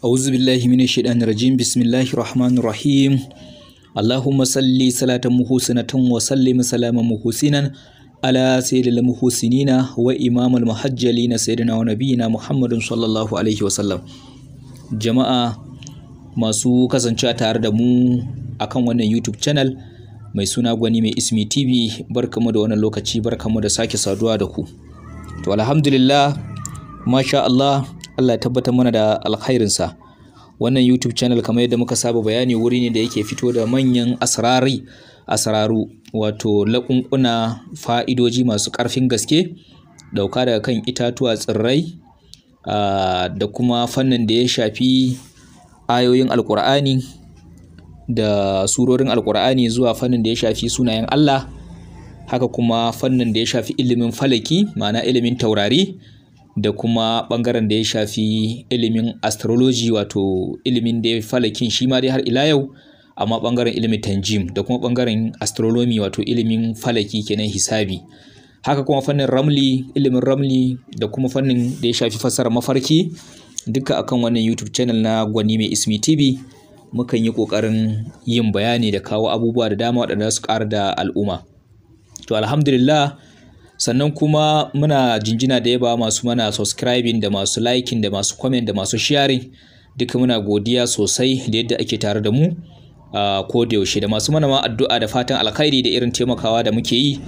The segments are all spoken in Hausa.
أعوذ بالله من الشيطان الرجيم بسم الله الرحمن الرحيم اللهم صل صلاة محسنة وسلم سلاما محسنا على سيد المحسنين وإمام المحجلين سيدنا ونبينا محمد صلى الله عليه وسلم. Jama'a masu kasancewa tare da mu akan wannan YouTube channel mai suna Gwani Mai Ismi TV, barkamu da wannan lokaci, barkamu da sake saduwa da ku. To alhamdulillah, masha Allah, Allah ya tabbatar mana da alkhairinsa. Wannan YouTube channel kamar yadda muka saba bayani wuri ne da yake fito da manyan asraru wato laƙunƙuna fa'idoji masu ƙarfin gaske dauka daga kan itatuwa, tsirrai da kuma fannin da ya shafi ayoyin alƙur'ani da surorin alƙur'ani zuwa fannin da ya shafi sunayen Allah, haka kuma fannin da ya shafi ilimin falaki ma'ana ilimin taurari, da kuma ɓangaren da ya shafi ilimin astrology wato ilimin da ya falakin shi ma dai har ila yau, amma ɓangaren ilimin tanjim da kuma ɓangaren astronomy wato ilimin falaki kenan, hisabi. Haka kuma fannin ramli, ilimin ramli, da kuma fannin da ya shafi fassara mafarki, duka akan wannan YouTube channel na Gwani Mai Ismi TV mukan yi ƙoƙarin yin bayani da kawo abubuwa da dama waɗanda su ƙara da al'umma. To alhamdulillah, sannan kuma muna jinjina da yaba masu mana subscribing da masu liking da masu comment da masu sharing, duka muna godiya sosai da yadda ake tare da mu ko da yaushe, da masu mana ma addu'a da fatan alkhairi da irin taimakawa da muke yi,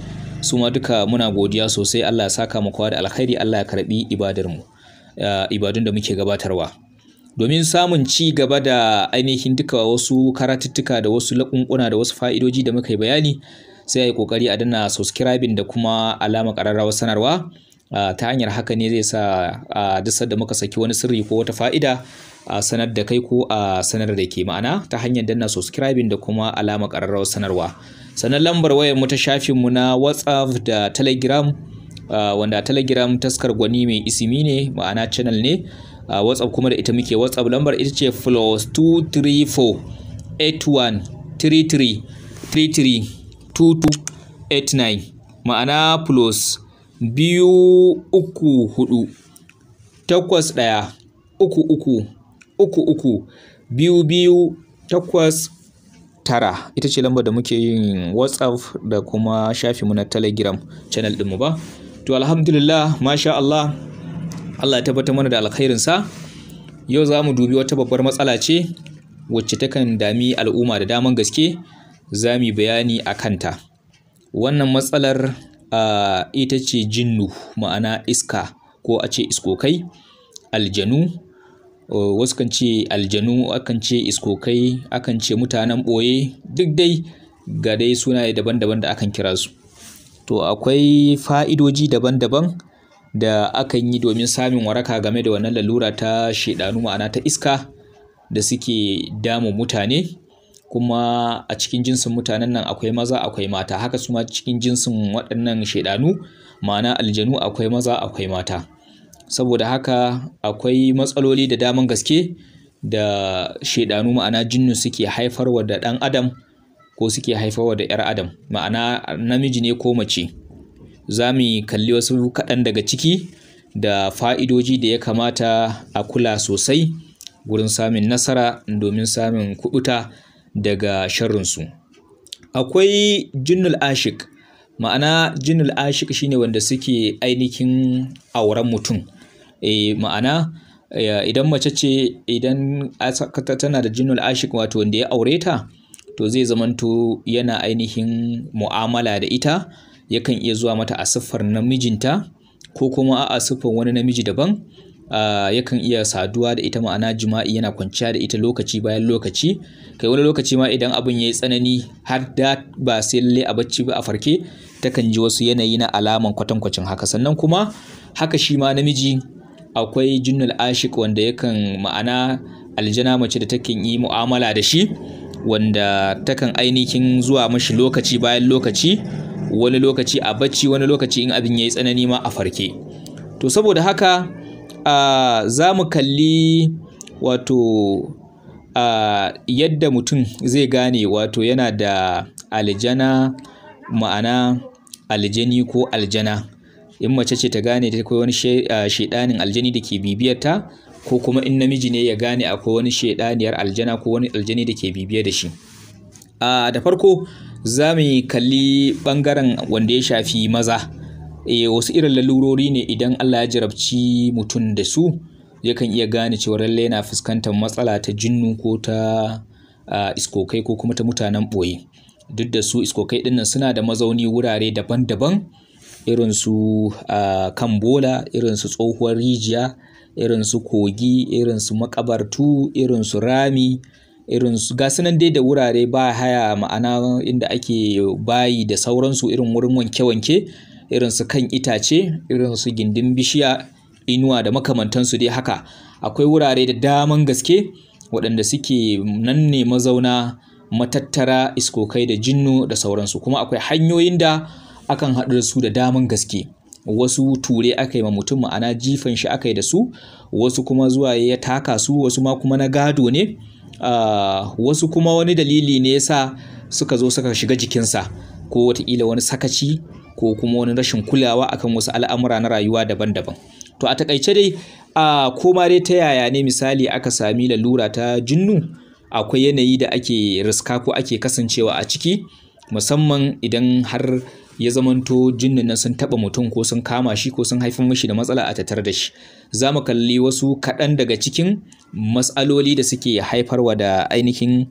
su ma duka muna godiya sosai. Allah ya saka mu kowa da alkhairi, Allah ya karbi ibadun da muke gabatarwa. Domin samun ci gaba da ainihin duka wasu karatuttuka da wasu laƙunƙuna da wasu fa'idoji da muka yi bayani, sai a yi ƙoƙari a danna subscribing da kuma alama ƙararrawar sanarwa. Ta hanyar haka ne zai sa duk sanda muka saki wani sirri ko wata fa'ida a sanar da kai ko a sanar da ke, ma'ana ta hanyar danna subscribing da kuma alama ƙararrawar sanarwa. Sannan lambar wayar mu ta shafin mu na WhatsApp da Telegram, wanda Telegram taskar Gwani Mai Ismi ne, ma'ana channel ne. WhatsApp kuma da ita muke. WhatsApp lambar ita ce +234 81 33 33 2289, ma'ana plus 234 81 33 33 2289. Ita ce lambar da muke yin WhatsApp da kuma shafinmu na Telegram channel ɗinmu ba. To alhamdulillah, masha Allah, Allah ya tabbatar mana da alkhairinsa. Yau za mu dubi wata babbar matsala ce wacce takan dami al'umma da daman gaske, za mu bayani a kanta. Wannan matsalar ita ce jinnu, ma'ana iska ko a ce iskokai, aljanu. Wasu kan ce aljanu, akan ce iskokai, akan ce mutanen ɓoye, duk dai ga dai sunaye daban-daban da akan kira su. To akwai fa'idoji daban-daban da akan yi domin samun waraka game da wannan lalura ta shedanu, ma'ana ta iska da suke damun mutane. Kuma a cikin jinsin mutanen nan akwai maza akwai mata, haka su ma cikin jinsin waɗannan shedanu, ma'ana aljanu, akwai maza akwai mata. Saboda haka akwai matsaloli da daman gaske da shedanu, ma'ana jinnu, suke haifarwa da ɗan adam ko suke haifarwa da 'yar adam, ma'ana namiji ne ko mace. Za mu kalli wasu kaɗan daga ciki da fa'idoji da ya kamata a kula sosai gurin samun nasara domin samun kuɓuta daga sharrinsu. Akwai jinnul ashik, ma'ana jinnul ashik shine wanda suke ainihin auren mutum. Ma'ana idan mace ce, idan tana da jinnul ashik, wato wanda ya aure ta, to zai zamanto yana ainihin mu'amala da ita, yakan iya zuwa mata a siffar namijinta ko kuma a siffar wani namiji daban. Yakan iya saduwa da ita, ma'ana jima'i, yana kwanciya da ita lokaci bayan lokaci. Kai wani lokaci ma idan abin ya yi tsanani har da ba sai lalle a bacci ba, a farke takan ji wasu yanayi na alaman kwatankwacin haka. Sannan kuma haka shi ma namiji akwai jinnul ashik, wanda yakan, ma'ana aljana mace da takan yi mu'amala da shi, wanda takan ainihin zuwa mashi lokaci bayan lokaci, wani lokaci a bacci, wani lokaci in abin ya yi tsanani ma a farke. To saboda haka za mu kalli wato yadda mutum zai gane wato yana da aljana, ma'ana aljani ko aljana. In mace ce ta gane ta akwai wani shedanin aljani da ke bibiyarta, ko kuma in namiji ne ya gane akwai wani shedaniyar aljana ko wani aljani da ke bibiye da shi. Da farko za mu kalli ɓangaren wanda ya shafi maza. Wasu irin lalurori ne idan Allah ya jarabci mutum da su yakan iya gane cewa lallai yana fuskantar matsala ta jinnu ko ta iskokai ko kuma ta mutanen ɓoye. Duk da su iskokai ɗinnan suna da mazauni wurare daban-daban, irin su kan bola, irin su tsohuwar rijiya, irin su kogi, irin su makabartu, irin su rami, irin su ga sunan dai da wurare ba haya, ma'ana inda ake bayi da sauransu, irin wurin wanke-wanke, irin su kan itace, irin su gindin bishiya, inuwa da makamantansu dai haka. Akwai wurare da daman gaske waɗanda suke nan ne mazauna matattara iskokai da jinnu da sauransu. Kuma akwai hanyoyin da akan haɗu da su da daman gaske. Wasu ture aka yi ma mutum, ma'ana jifan shi aka yi da su, wasu kuma zuwa ya taka su, wasu ma kuma na gado ne, wasu kuma wani dalili ne yasa suka zo suka shiga jikinsa, ko wataƙila wani sakaci ko kuma wani rashin kulawa akan wasu al'amura na rayuwa daban-daban. To a takaice dai koma dai ta yaya ne misali aka sami lalura ta jinnu, akwai yanayi da ake riska ko ake kasancewa a ciki, musamman idan har ya zamanto jinnin nan sun taɓa mutum ko sun kama shi ko sun haifar mishi da matsala a tattare da shi. Za mu kalli wasu kaɗan daga cikin matsaloli da suke haifarwa da ainihin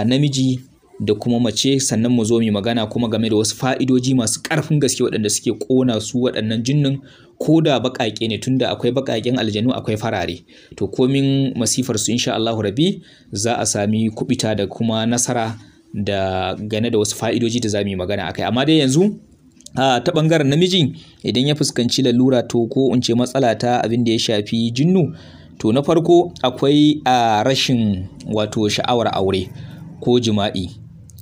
namiji da kuma mace, sannan mu zo mu magana kuma game da wasu fa'idoji masu ƙarfin gaske waɗanda suke ƙona su waɗannan jinnin, ko da baƙaƙe ne, tunda akwai baƙaƙen aljanu akwai farare. To komin masifar su insha Allahu rabbi za a sami kubita da kuma nasara da gane da wasu fa'idoji da za mu yi magana akai. Amma dai yanzu ta ɓangaren namiji idan ya fuskanci lalura to ko in ce matsala ta abin da ya shafi jinnu, to na farko akwai rashin wato sha'awar aure ko jima'i.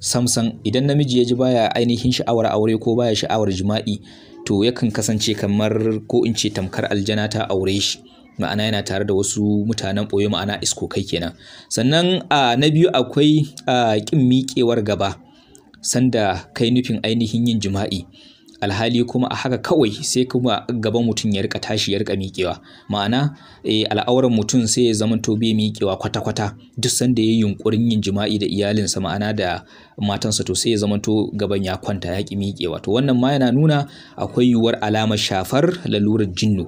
Samsam idan namiji ya ji baya ainihin sha'awar aure ko baya sha'awar jima'i, to yakan kasance kamar ko in ce tamkar aljana ta aure shi, ma'ana yana tare da wasu mutanen ɓoye, ma'ana iskokai kenan. Sannan na biyu akwai ƙin miƙewar gaba sanda kai nufin ainihin yin jima'i, alhali kuma a haka kawai sai kuma gaban mutum ya rika tashi ya rika miƙewa, ma'ana al'auran mutum sai ya zama to bai miƙewa kwata-kwata duk sanda ya yi yunƙurin yin jima'i da iyalinsa, ma'ana da matansa, to sai ya zama to gaban ya kwanta ya ƙi miƙewa. To wannan ma yana nuna akwai yiwuwar alamar shafar lalurar jinnu.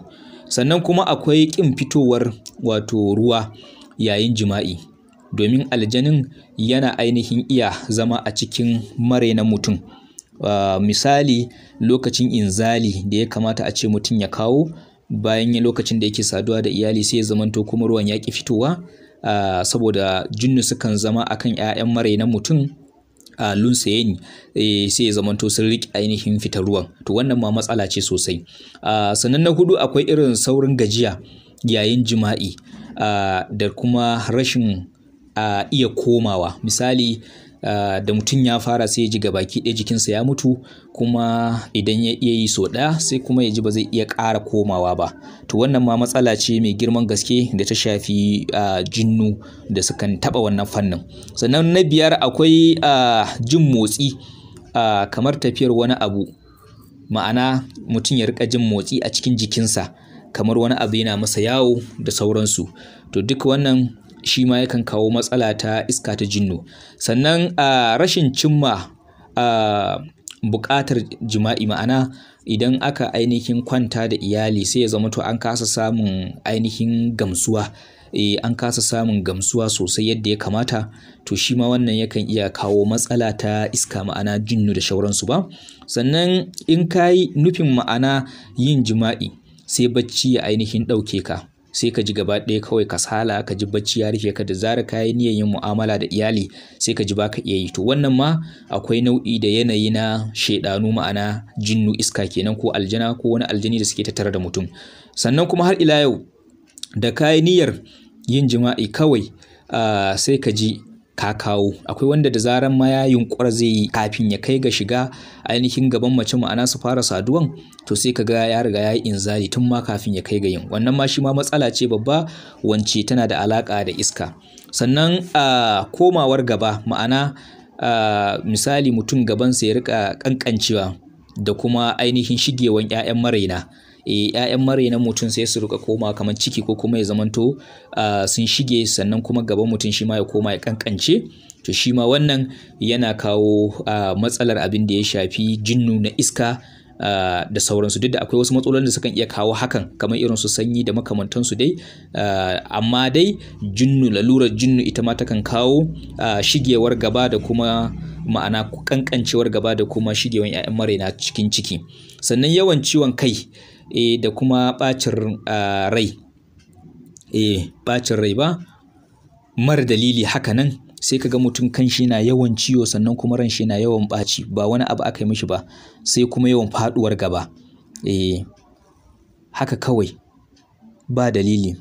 Sannan kuma akwai ƙin fitowar wato ruwa yayin jima'i, domin aljanin yana ainihin iya zama a cikin marainan mutum. Misali lokacin inzali da ya kamata a ce mutum ya kawo bayan lokacin da yake saduwa da iyali, sai ya zamanto kuma ruwan ya ƙi fitowa, saboda jinnu sukan zama akan 'ya'yan marainan mutum lunsayeni, sai ya zamanto sun riƙe ainihin fitar ruwan. To wannan ma matsala ce sosai. Sannan na hudu akwai irin saurin gajiya yayin jima'i da kuma rashin iya komawa. Misali da mutum ya fara sai ya ji gabaki ɗaya jikinsa ya mutu, kuma idan ya iya yi sau ɗaya sai kuma ya ji ba zai iya ƙara komawa ba. To wannan ma matsala ce mai girman gaske da ta shafi jinnu da sukan taɓa wannan fannin. Sannan na biyar akwai jin motsi kamar tafiyar wani abu, ma'ana mutum ya riƙa jin motsi a cikin jikinsa kamar wani abu yana masa yawo da sauransu. To duk wannan shi ma yakan kawo matsala ta iska ta jinnu. Sannan rashin cimma buƙatar jima'i, ma'ana idan aka ainihin kwanta da iyali sai ya zama to an kasa samun ainihin gamsuwa, an kasa samun gamsuwa sosai yadda ya kamata, to shi ma wannan yakan iya kawo matsala ta iska, ma'ana jinnu da shauransu ba. Sannan in ka yi nufin ma'ana yin jima'i sai bacci ya ainihin ɗauke ka, sai ka ji gaba ɗaya kawai kasala, ka ji bacci ya rufe ka, da zarar ka yi niyyar yin mu'amala da iyali sai ka ji ba ka iya yi. To wannan ma akwai nau'i da yanayi na shaidanu, ma'ana jinnu iska kenan, ko aljana ko wani aljani da suke tattare da mutum. Sannan kuma har ila yau da ka yi niyyar yin jima'i kawai sai ka ji ka kawo. Akwai wanda da zaran ma ya yunƙura zai yi kafin ya kai ga shiga ainihin gaban mace, ma'ana su fara saduwan, to sai ka ga ya riga ya yi inzali tun ma kafin ya kai ga yin. Wannan ma shi ma matsala ce babba wance tana da alaƙa da iska. Sannan komawar gaba, ma'ana misali mutum gabansa ya riƙa ƙanƙancewa da kuma ainihin shigewan 'ya'yan maraina 'ya'yan marainan mutum sai su rika koma kamar ciki ko kuma ya zamanto sun shige, sannan kuma gaban mutum shi ma ya koma ya kankance. To shi ma wannan yana kawo matsalar abin da ya shafi jinnu na iska da sauransu, duk da akwai wasu matsalolin da sukan iya kawo hakan kamar irin su sanyi da makamantansu dai, amma dai lalurar jinnu ita ma takan kawo shigewar gaba da kuma ma'ana kankancewar gaba da kuma shigewar 'ya'yan maraina cikin ciki. Sannan yawan ciwon kai da kuma bacin rai, bacin rai ba mara dalili haka nan, sai ka ga mutum kan shi na yawan ciwo sannan kuma ran shi na yawan ɓaci, ba wani abu aka yi mishi ba, sai kuma yawan faɗuwar gaba, haka kawai ba dalili.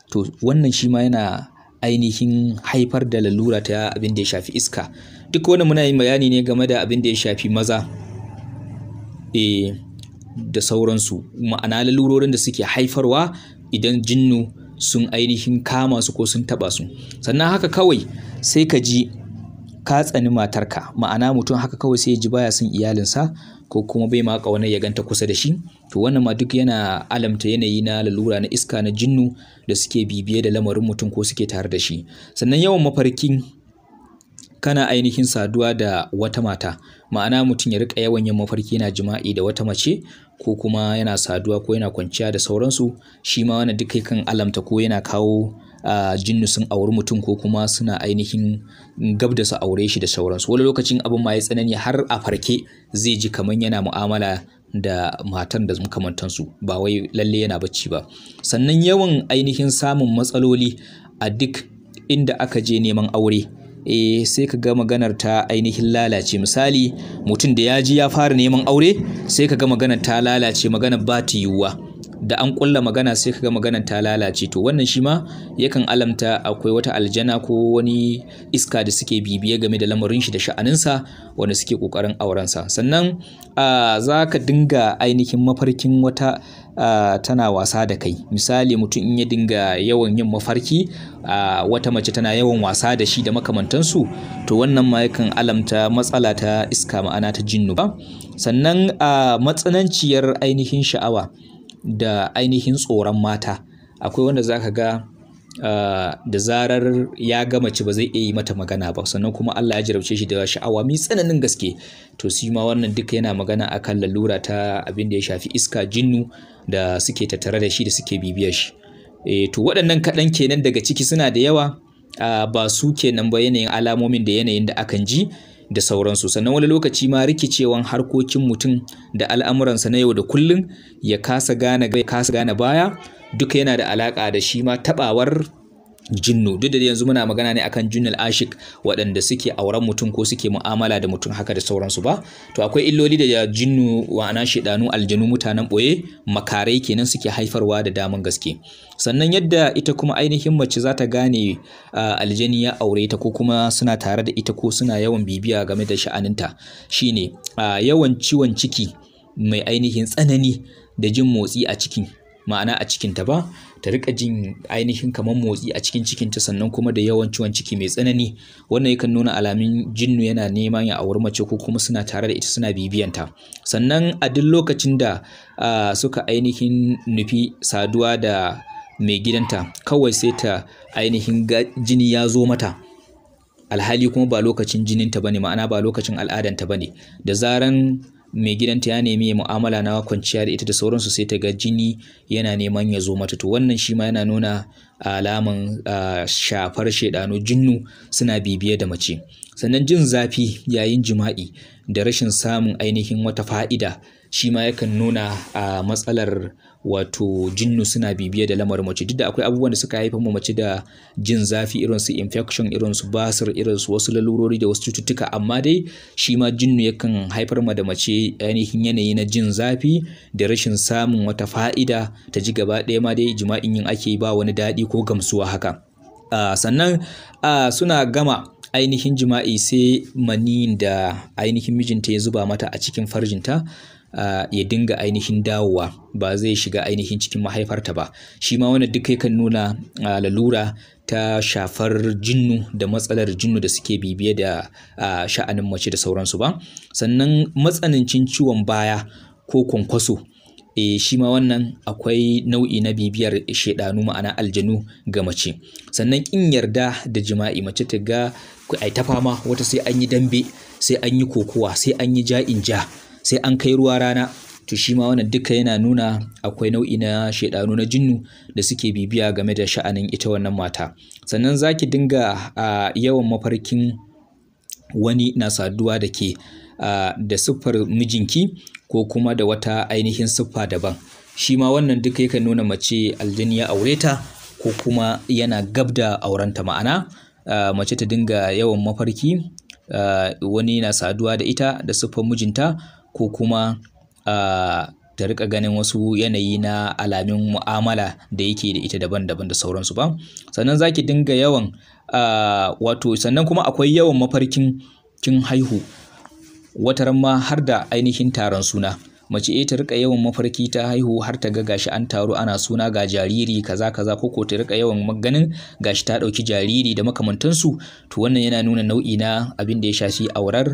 To wannan shi ma yana ainihin haifar da lalura ta abin da ya shafi iska. Duk wani muna yin bayani ne game da abin da ya shafi maza da sauransu, ma'ana lalurorin da suke haifarwa idan jinnu sun ainihin kama su ko sun taɓa su. Sannan haka kawai sai ka ji ka tsani matarka, ma'ana mutum haka kawai sai ya ji baya son iyalinsa ko kuma bai ma ƙaunar ya ganta kusa da shi. To wannan ma duk yana alamta yanayi na lalura na iska na jinnu da suke bibiye da lamarin mutum ko suke tare da shi. Sannan yawan mafarkin kana ainihin saduwa da wata mata, ma'ana mutum ya rika yawan yin mafarki yana jima'i da wata mace ko kuma yana saduwa ko yana kwanciya da sauransu, shi ma wannan duk kan alamta ko yana kawo jinnu sun auri mutum ko kuma suna ainihin gab da su aure shi da sauransu. Wani lokacin abin ma ya tsanani har a farke zai ji kamar yana mu'amala da matan da makamantansu, ba wai lalle yana bacci ba. Sannan yawan ainihin samun matsaloli a duk inda aka je neman aure, sai ka ga maganar ta ainihin lalace. Misali mutum da ya ji ya fara neman aure sai ka ga maganar ta lalace, maganar ba ta yiwuwa, da an kulla magana sai ka ga maganar ta lalace. To wannan shi ma yakan alamta akwai wata aljana ko wani iska da suke bibiye game da lamarin shi da sha'aninsa wanda suke kokarin aurensa. Sannan za ka dinga ainihin mafarkin wata tana wasa da kai. Misali mutum in ya dinga yawan yin mafarki wata mace tana yawan wasa da shi da makamantansu, to wannan ma yakan alamta matsala ta iska, ma'ana ta jinnu ba. Sannan matsananciyar ainihin sha'awa da ainihin tsoron mata. Akwai wanda za ka ga da zarar ya ga mace ba zai iya yi mata magana ba, sannan kuma Allah ya jarabce shi da sha'awa mai tsananin gaske. To shi ma wannan duka yana magana akan lalura ta abin da ya shafi iska, jinnu da suke tattare da shi da suke bibiyar shi. To waɗannan kaɗan kenan daga ciki, suna da yawa, ba su kenan ba yanayin alamomin da yanayin da akan ji da sauransu. Sannan wani lokaci ma rikicewan harkokin mutum da al'amuransa na yau da kullum, ya kasa gane baya, duka yana da alaƙa da shi ma taɓawar jinnu. Duk da yanzu muna magana ne akan jinnul ashik, waɗanda suke auren mutum ko suke mu'amala da mutum haka da sauransu ba. To akwai illoli da jinnu wa'ana shedanu aljanu mutanen ɓoye makarai kenan suke haifarwa da daman gaske. Sannan yadda ita kuma ainihin mace za ta gane aljani ya aure ta ko kuma suna tare da ita ko suna yawan bibiya game da sha'aninta, shine yawan ciwon ciki mai ainihin tsanani da jin motsi a cikin, ma'ana a cikinta ba, ta rika jin ainihin kamar motsi a cikin cikinta, sannan kuma da yawan ciwon ciki mai tsanani. Wannan yakan nuna alamin jinnu yana neman ya auri mace ko kuma suna tare da ita suna bibiyanta. Sannan a duk lokacin da suka ainihin nufi saduwa da mai gidanta, kawai sai ta ainihin jini ya zo mata, alhali kuma ba lokacin jininta bane, ma'ana ba lokacin al'adanta bane. Da zaran mai gidanta ya nemi mu'amala na kwanciya da ita da sauransu, sai ta ga jini yana neman ya zo mata. To wannan shi ma yana nuna alaman shafar shedanu jinnu suna bibiye da mace. Sannan jin zafi yayin jima'i da rashin samun ainihin wata fa'ida, shi ma yakan nuna matsalar wato jinnu suna bibiye da lamarin mace. Duk da akwai abubuwan da suka haifar mu mace da jin zafi, irin su infection, irin su basir, irin su wasu lalurori da wasu cututtuka, amma dai shi ma jinnu yakan haifar ma da mace ainihin yanayi na jin zafi da rashin samun wata fa'ida, ta ji gaba ɗaya ma dai jima'in yin ake ba wani daɗi ko gamsuwa haka. Sannan suna gama ainihin jima'i sai maniyin da ainihin mijinta ya zuba mata a cikin farjinta ya dinga ainihin dawowa, ba zai shiga ainihin cikin mahaifarta ba. Shi ma wannan duk yakan nuna lalura ta shafar jinnu da matsalar jinnu da suke bibiye da sha'anin mace da sauransu ba. Sannan matsanancin ciwon baya ko kwankwaso shi ma wannan akwai nau'i na bibiyar shaidanu ma'ana aljanu ga mace. Sannan kin yarda da jima'i, mace ta ga ai ta fama, wata sai an yi dambe, sai an yi kokowa, sai an yi ja'in ja, sai an kai ruwa rana, to shi ma wannan duka yana nuna akwai nau'i na shaidanu na jinnu da suke bibiya game da sha'anin ita wannan mata. Sannan zaki dinga yawan mafarkin wani na saduwa da ke da siffar mijinki ko kuma da wata ainihin siffa daban. Shi ma wannan duka yakan nuna mace aljani ya aure ta ko kuma yana gab da aurenta. Ma'ana mace ta dinga yawan mafarki wani na saduwa da ita da siffar mijinta, ko kuma ta rika ganin wasu yanayi na alamin mu'amala da yake da ita daban-daban da sauransu ba. Sannan zaki dinga yawan sannan kuma akwai yawan mafarkin kin haihu, wataran ma har da ainihin taron suna. Mace ta rika yawan mafarki ta haihu har ta ga gashi an taru ana suna ga jariri kaza kaza, ko ta rika yawan maganin gashi ta dauki jariri da makamantansu, to wannan yana nuna nau'i na abin da ya shafi aurar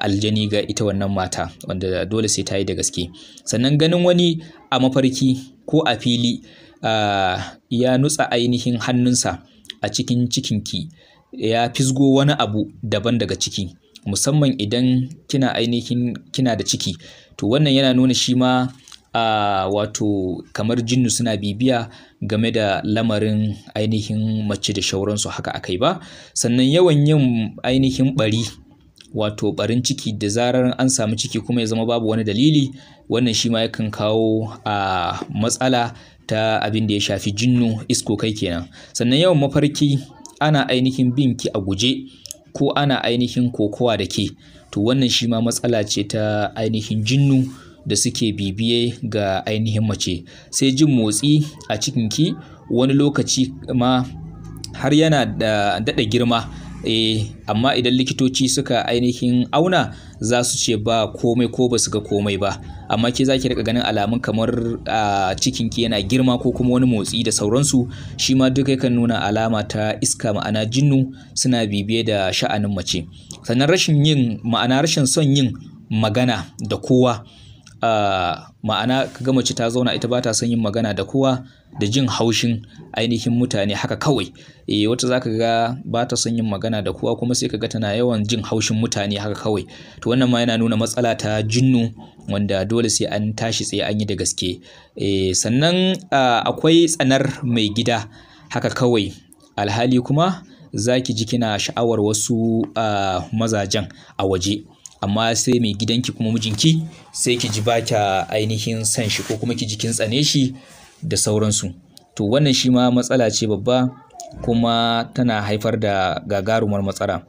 aljani ga ita wannan mata, wanda dole sai ta yi da gaske. Sannan ganin wani a mafarki ko a fili ya nutsa ainihin hannunsa a cikin cikinki, ya fisgo wani abu daban daga ciki, musamman idan kina da ciki, to wannan yana nuna shi ma kamar jinnu suna bibiya game da lamarin ainihin mace da shauransu haka akai ba. Sannan yawan yin ainihin bari, barin ciki da zarar an samu ciki kuma ya zama babu wani dalili, wannan shi ma yakan kawo matsala ta abin da ya shafi jinnu, isko kai kenan. Sannan yawan mafarki ana ainihin binki a guje ko ana ainihin kokowa da ke, to wannan shi ma matsala ce ta ainihin jinnu da suke bibiye ga ainihin mace. Sai jin motsi a cikinki wani lokaci ma har yana da daɗa girma, amma idan likitoci suka ainihin auna za su ce ba komai ko ba su ga komai ba, amma ke za ki rika ganin alamun kamar cikinki yana girma ko kuma wani motsi da sauransu. Shi ma duka yakan nuna alama ta iska, ma'ana jinnu suna bibiye da sha'anin mace. Sannan rashin son yin magana da kowa, ma'ana kaga mace ta zauna ita ba ta son yin magana da kowa, da jin haushin ainihin mutane haka kawai. Wata zaka ga ba ta son yin magana da kowa kuma sai kaga tana yawan jin haushin mutane haka kawai, to wannan ma yana nuna matsala ta jinnu wanda dole sai an tashi tsaye an yi da gaske. Sannan akwai tsanar mai gida haka kawai, alhali kuma zaki ji kina sha'awar wasu mazajen a waje, amma sai mai gidanki kuma mijinki sai ki ji ba kya ainihin san shi, ko kuma ki ji kin tsane shi da sauransu. To wannan shi ma matsala ce babba, kuma tana haifar da gagarumar matsala.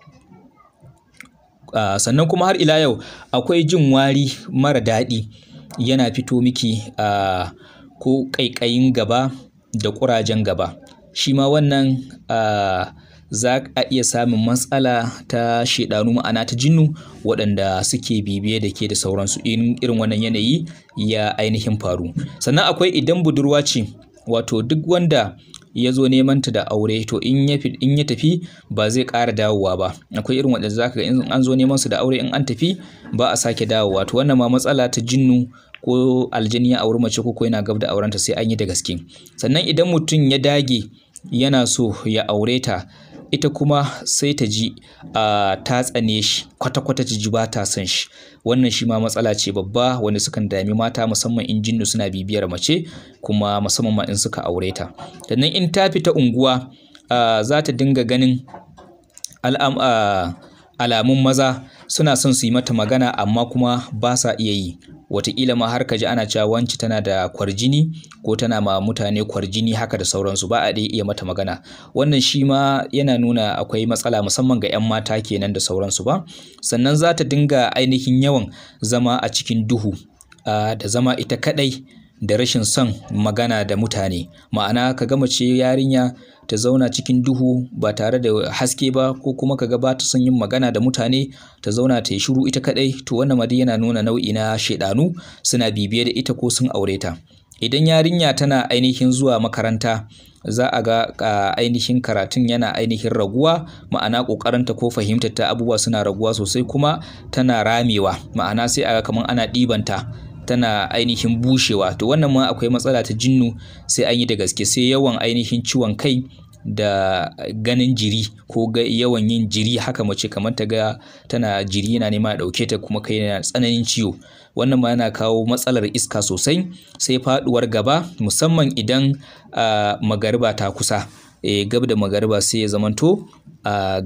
Sannan kuma har ila yau akwai jin wari mara daɗi yana fito miki, ko ƙaiƙayin gaba da ƙurajen gaba. Shi ma wannan za a iya samun matsala ta shaidanu, ma'ana ta jinnu waɗanda suke bibiye da ke da sauransu in irin wannan yanayi ya ainihin faru. Sannan akwai idan budurwa ce, duk wanda ya zo neman ta da aure, to in ya tafi ba zai ƙara dawowa ba. Akwai irin waɗanda zaka ga in an zo neman su da aure, in an tafi ba a sake dawowa. To wannan ma matsala ta jinnu ko aljini ya auri mace ko yana gab da aurenta, sai an yi da gaske. Sannan idan mutum ya dage yana so ya aure ta, ita kuma sai ta ji ta tsane shi kwata-kwata, ta ji ba ta son shi. Wannan shi ma matsala ce babba wanda sukan dami mata, musamman in jinnu suna bibiyar mace, kuma musamman ma in suka aure ta. Sannan in ta fita unguwa za ta dinga ganin alamun maza suna son su yi mata magana, amma kuma ba sa iya yi. Wataƙila ma har ka ji ana cewa wance tana da kwarjini, ko tana ma mutane kwarjini haka da sauransu, ba a dai iya mata magana. Wannan shi ma yana nuna akwai matsala, musamman ga 'yan mata kenan da sauransu ba. Sannan za ta dinga ainihin yawan zama a cikin duhu, da zama ita kaɗai, da rashin son magana da mutane. Ma'ana ka ga mace yarinya ta zauna cikin duhu ba tare da haske ba, ko kuma ka ga ba ta son yin magana da mutane, ta zauna ta yi shiru ita kaɗai, to wannan ma dai yana nuna nau'i na shaidanu suna bibiye da ita ko sun aure ta. Idan yarinya tana ainihin zuwa makaranta, za a ga ainihin karatun yana ainihin raguwa, ma'ana ƙoƙarinta ko fahimtar ta abubuwa suna raguwa sosai, kuma tana ramewa, ma'ana sai a ga kamar ana ɗibanta tana ainihin bushewa. To wannan ma akwai matsala ta jinnu, sai an yi da gaske. Sai yawan ainihin ciwon kai da ganin jiri ko yawan yin jiri, haka mace kamar ta ga tana jiri yana nema ya ɗauke ta kuma kai yana tsananin ciwo. Wannan ma yana kawo matsalar iska sosai. Sai faɗuwar gaba, musamman idan magariba ta kusa, gab da magariba sai ya zamanto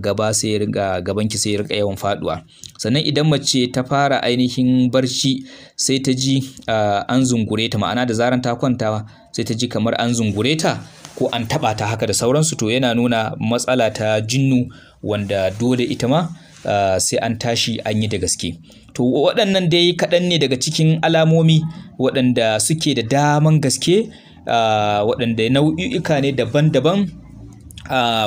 gaba sai ya riga gabanki sai ya riga yawan faduwa. Sannan idan mace ta fara ainihin barci sai ta ji an zungure ta, ma'ana da zaran ta kwanta sai ta ji kamar an zungure ta ko an taba ta haka da sauransu, to yana nuna matsala ta jinnu wanda dole ita ma sai an tashi an yi da gaske. To waɗannan dai kaɗan ne daga cikin alamomi waɗanda suke da daman gaske, waɗanda nau'ika ne daban-daban,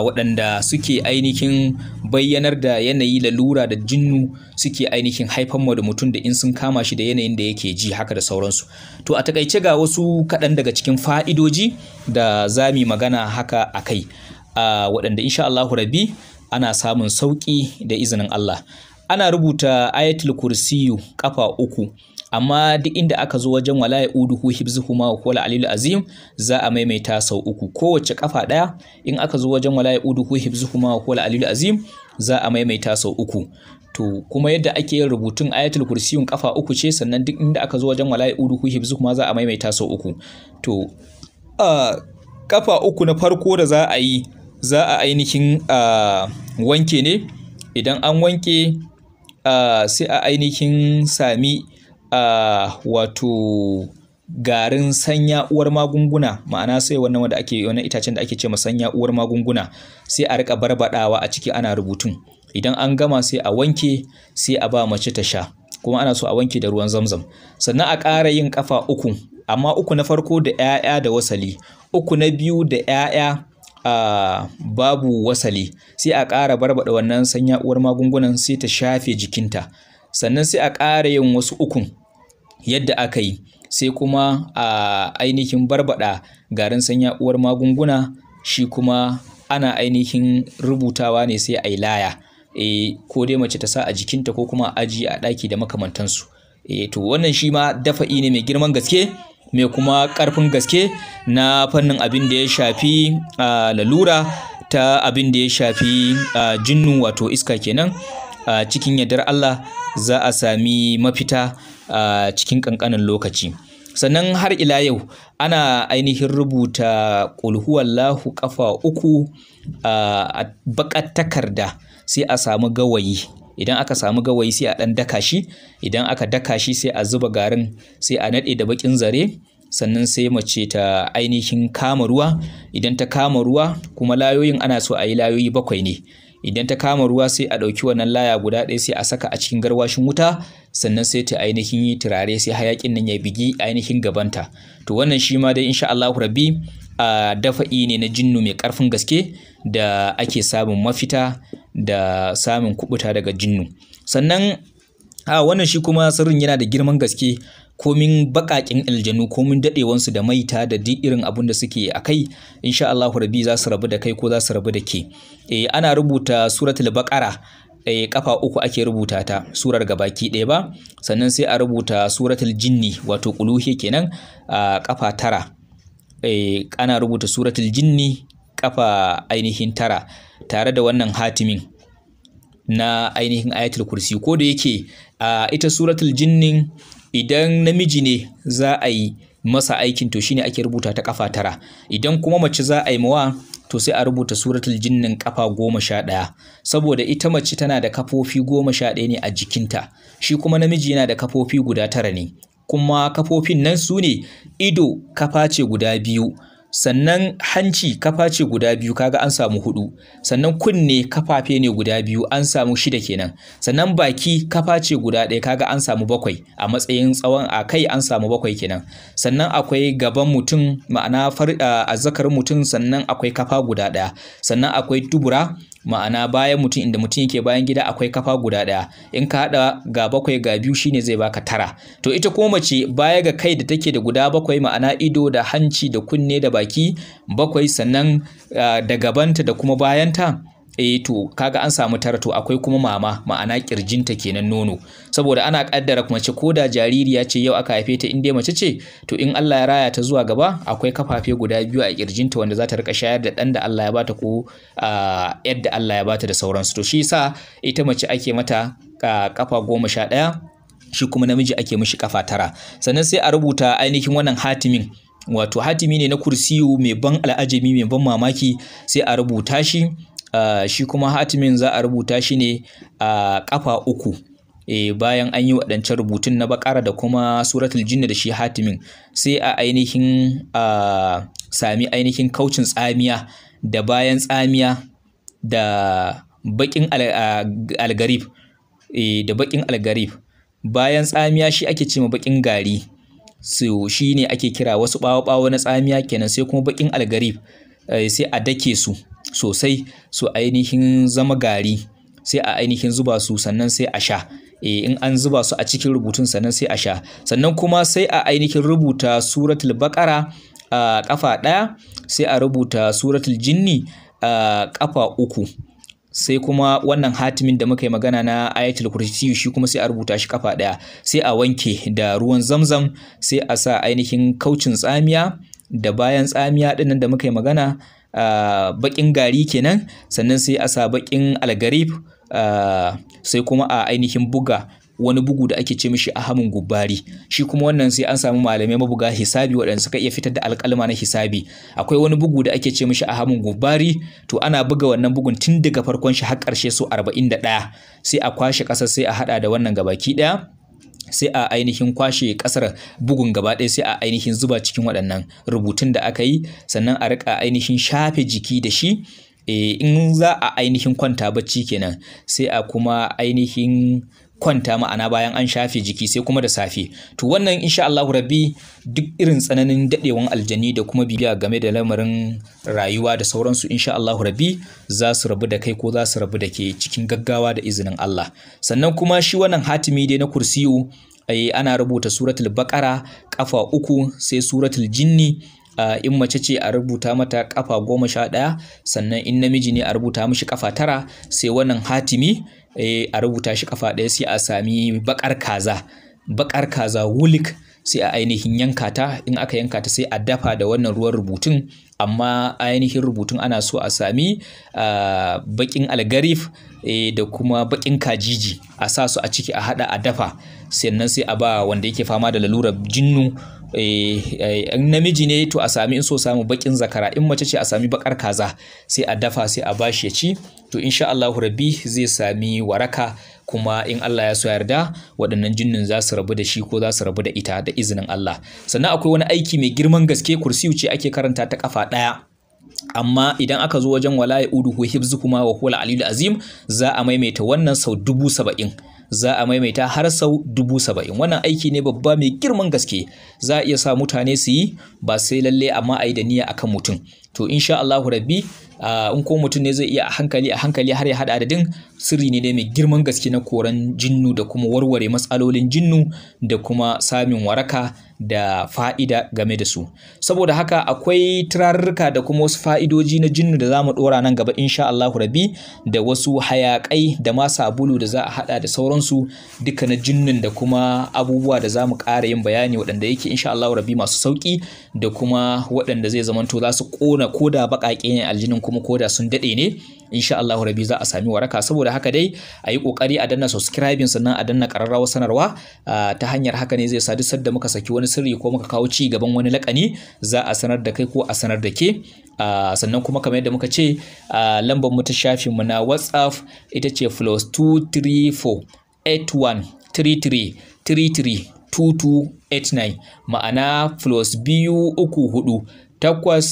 waɗanda suke ainihin bayyanar da yanayi lalura da jinnu suke ainihin haifar da mutum da in sun kama shi da yanayin da yake ji haka da sauransu. To a takaice ga wasu kaɗan daga cikin fa'idoji da za mu magana haka a kai, waɗanda insha Allahu rabbi ana samun sauƙi da izinin Allah. Ana rubuta ayatul kursiyu kafa 3, amma duk inda aka zo wajen wala ya'uduhu hibzuhuma wa huwal aliyyul azim za a maimaita sau 3. Kowace kafa ɗaya in aka zo wajen wala ya'uduhu hibzuhuma wa huwal aliyyul azim za a maimaita sau 3. To kuma yadda ake yin rubutun ayatul kursiyun kafa 3 ce, sannan duk inda aka zo wajen wala ya'uduhu hibzuhuma za a maimaita sau 3. To kafa 3 na farko da za a yi, za a ainihin wanke ne. Idan an wanke sai a ainihin sami wato garin sanya uwar magunguna, ma'ana sai wannan wanda ake wannan itacen da ake ce sanya uwar magunguna, sai a rika barbadawa a ciki ana rubutun. Idan an gama sai a wanke, sai a ba mace ta sha, kuma ana so a wanke da ruwan zamzam. Sannan a ƙara yin kafa 3, amma 3 na farko da 'ya'ya da wasali, 3 na biyu da 'ya'ya babu wasali, sai a ƙara barbada wannan sanya uwar magungunan sai ta shafe jikinta. Sannan sai a ƙara yin wasu 3 yadda aka yi, sai kuma a ainihin barbada garin sanya uwar magunguna, shi kuma ana ainihin rubutawa ne sai a yi laya, ko dai mace ta sa a jikinta ko kuma aji a ɗaki da makamantansu. To wannan shi ma dafa'i ne mai girman gaske, mai kuma ƙarfin gaske na fannin abin da ya shafi lalura ta abin da ya shafi jinnu wato iska kenan. Cikin yardar Allah za a sami mafita cikin ƙanƙanin lokaci. Sannan har ila yau ana ainihin rubuta qul huwallahu kafa 3 a baƙar takarda, sai a samu gawayi. Idan aka samu gawayi sai a ɗan daka shi, idan aka daka shi sai a zuba garin, sai a naɗe da baƙin zare. Sannan sai mace ta ainihin kama ruwa. Idan ta kama ruwa, kuma layoyin ana so a yi layoyi 7 ne. Idan ta kama ruwa sai a ɗauki wannan laya guda ɗaya sai a saka a cikin garwashin wuta, sannan sai ta ainihin yi turare, sai hayaƙin nan ya bigi ainihin gabanta. To wannan shi ma dai insha Allahu rabbi dafa'i ne na jinnu mai ƙarfin gaske da ake samun mafita da samun kubuta daga jinnu. Sannan wannan shi kuma sirrin yana da girman gaske. Komin baƙaƙen aljanu, komin daɗewansu da maita da duk irin abun da suke a kai, insha Allahu rabbi za su rabu da kai ko za su rabu da ke. Ana rubuta suratul baqara kafa 3 ake rubuta ta, surar gabaki ɗaya ba. Sannan sai a rubuta suratul jinni wato quluhi kenan kafa 9. Ana rubuta suratul jinni kafa ainihin 9 tare da wannan hatimin na ainihin ayatul kursi. Ko da yake ita suratul jinnin idan namiji ne za a yi masa aikin, to shine ake rubuta ta kafa 9. Idan kuma mace za a yi mawa, to sai a rubuta suratul jinnin kafa 11, saboda ita mace tana da kafofi 11 ne a jikinta, shi kuma namiji yana da kafofi guda 9 ne. Kuma kafofin nan su ne: ido kafa ce guda 2, sannan hanci kafa ce guda 2, kaga an samu 4. Sannan kunne kafafe ne guda 2, an samu 6 kenan. Sannan baki kafa ce guda 1, kaga an samu 7 a matsayin tsawon a kai, an samu 7 kenan. Sannan akwai gaban mutum, ma'ana azzakarin mutum, sannan akwai kafa guda 1. Sannan akwai dubura, ma'ana bayan mutum, inda mutum yake bayan gida, akwai kafa guda 1. In ka haɗa ga 7 ga 2 shine zai baka 9. To ita kuma mace baya ga kai da take da guda 7, ma'ana ido da hanci da kunne da baki 7, sannan da gabanta da kuma bayanta to kaga an samu tara, to akwai kuma mama, ma'ana kirjinta kenan nono, saboda ana kaddara mace ko da jaririya ce yau aka haife ta in dai mace ce, to in Allah ya raya ta zuwa gaba akwai kafafe guda biyu a kirjinta wanda za ta rika shayar da dan da Allah ya bata ko yadda Allah ya bata da sauransu. To shi yasa ita mace ake mata kafa 11, shi kuma namiji ake mishi kafa 9. Sannan sai a rubuta ainihin wannan hatimin, wato hatimi ne na kursiyu mai ban al'ajabi, mai ban mamaki, sai a rubuta shi. Shi kuma hatimin za a rubuta shi ne a kafa 3. Bayan an yi waɗancan rubutun na bakara da kuma suratul jinni da shi hatimin, sai a ainihin sami ainihin kaucin tsamiya da bayan tsamiya da bakin algarib, da bakin algarib. Bayan tsamiya shi ake cewa bakin gari, so shi ne ake kira wasu bawo na tsamiya kenan. Sai kuma bakin algarib, sai a dake su sosai su ainihin zama gari, sai a ainihin zuba su, sannan sai a sha. In an zuba su a cikin rubutun sannan sai a sha. Sannan kuma sai a ainihin rubuta suratul baqara kafa 1, sai a rubuta suratul jinni kafa 3. Sai kuma wannan hatimin da muka yi magana na ayatul kursi, shi kuma sai a rubuta shi kafa 1, sai a wanke da ruwan zamzam, sai a sa ainihin kaucin tsamiya da bayan tsamiya dinnan da muka yi magana, bakin gari kenan. Sannan sai a sa bakin algarib, sai kuma a ainihin buga wani bugu da ake ce mishi ahamun gubbari. Shi kuma wannan sai an samu malamai mabuga hisabi waɗanda suka iya fitar da alƙalma na hisabi. Akwai wani bugu da ake ce mishi ahamun gubbari, to ana buga wannan bugun tun daga farkon shi har ƙarshe so 41. Sai a kwashe ƙasar, sai a haɗa da wannan gabaki ɗaya, sai a ainihin kwashe ƙasar bugun gaba ɗaya, sai a ainihin zuba cikin waɗannan rubutun da aka yi. Sannan a riƙa ainihin shafe jiki da shi. In za a ainihin kwanta bacci kenan, sai a kuma ainihin kwanta, ma'ana bayan an shafe jiki, sai kuma da safe. To wannan insha Allah rabbi duk irin tsananin dadewan aljani da kuma bibiya game da lamarin rayuwa da sauransu, insha Allah rabbi za su rabu da kai ko za su rabu da ke cikin gaggawa da izinin Allah. Sannan kuma shi wannan hatimi dai na kursiyu, ana rubuta suratul baqara kafa 3, sai suratul jinni in mace ce a rubuta mata kafa 11, sannan in namiji ne a rubuta mishi kafa 9. Sai wannan hatimi a rubuta shi kafa 1, sai a sami bakar kaza wulik, sai a ainihin yanka ta. In aka yanka ta sai a dafa da wannan ruwan rubutun, amma ainihin rubutun ana so a sami bakin algarif da kuma bakin kajiji, a sa su a ciki, a hada a dafa. Sannan sai a ba wanda yake fama da lalurar jinnu. In namiji ne to a sami, in so samu bakin zakara, in mace ce a sami bakar kaza, sai a dafa, sai a bashi ya ci. To insha Allah rabbi zai sami waraka, kuma in Allah ya so yarda waɗannan jinnin za su rabu da shi ko za su rabu da ita da izinin Allah. Sannan akwai wani aiki mai girman gaske, kursiyu ce ake karanta ta kafa 1, amma idan aka zo wajen wala yauduhu hifzuhuma wa huwal aliyul azim, za a maimaita wannan sau 70,000. Za a maimaita har sau 70,000. Wannan aiki ne babba mai girman gaske, za a iya sa mutane su yi, ba sai lalle amma a yi da niyya akan mutum. To insha Allahu rabbi in ko mutum ne zai iya a hankali har ya hada adadin. Sirri ne dai mai girman gaske na koran jinnu da kuma warware matsalolin jinnu da kuma samun waraka da fa'ida game da su. Saboda haka akwai turarruka da kuma wasu fa'idoji na jinnu da zamu dora nan gaba insha Allahu rabbi, da wasu hayakai da ma sabulu da za a hada da sauransu duka na jinnun, da kuma abubuwa da zamu ƙara yin bayani waɗanda yake insha Allahu rabbi masu sauki, da kuma waɗanda zai zamanto za su ƙona koda baƙaƙe ne aljinin, kuma koda sun daɗe ne insha Allahu rabbi za a sami waraka. Saboda haka dai a yi ƙoƙari a danna subscribing, sannan a danna ƙararrawar sanarwa. Ta hanyar haka ne zai sa duk sadda muka saki wani sirri ko muka kawo ci gaban wani lakani, za a sanar da kai ko a sanar da ke. Sannan kuma kamar yadda muka ce, lambar mu ta shafin mu na WhatsApp ita ce +234 81 33 33 2289, ma'ana +2 3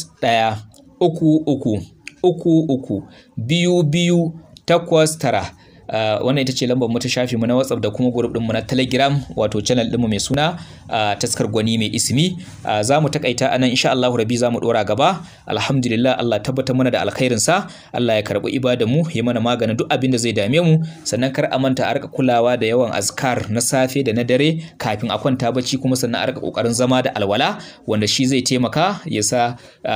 4 8 1 3 3 2 8 9 wannan ita ce lambar mu ta shafi mu na WhatsApp da kuma group din mu na Telegram wato channel din mu mai suna taskar gwani mai ismi. Za mu takaita anan insha Allah rabi za mu dora gaba. Alhamdulillah, Allah tabbatar mana da alkhairin sa, Allah ya karbi ibadar mu, ya mana maganin duk abin da zai dame mu. Sannan kar a manta a rika kulawa da yawan azkar na safe da na dare kafin a kwanta bacci, kuma sannan a rika kokarin zama da alwala, wanda shi zai taimaka ya sa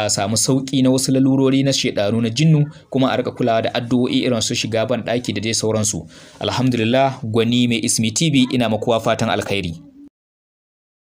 samu sauki na wasu lalurori na shedanu na jinnu, kuma a rika kulawa da addu'o'i irin su shiga ban daki da dai sauransu. Alhamdulillah, gwani mai ismi TV ina makuwa fatan alkhairi.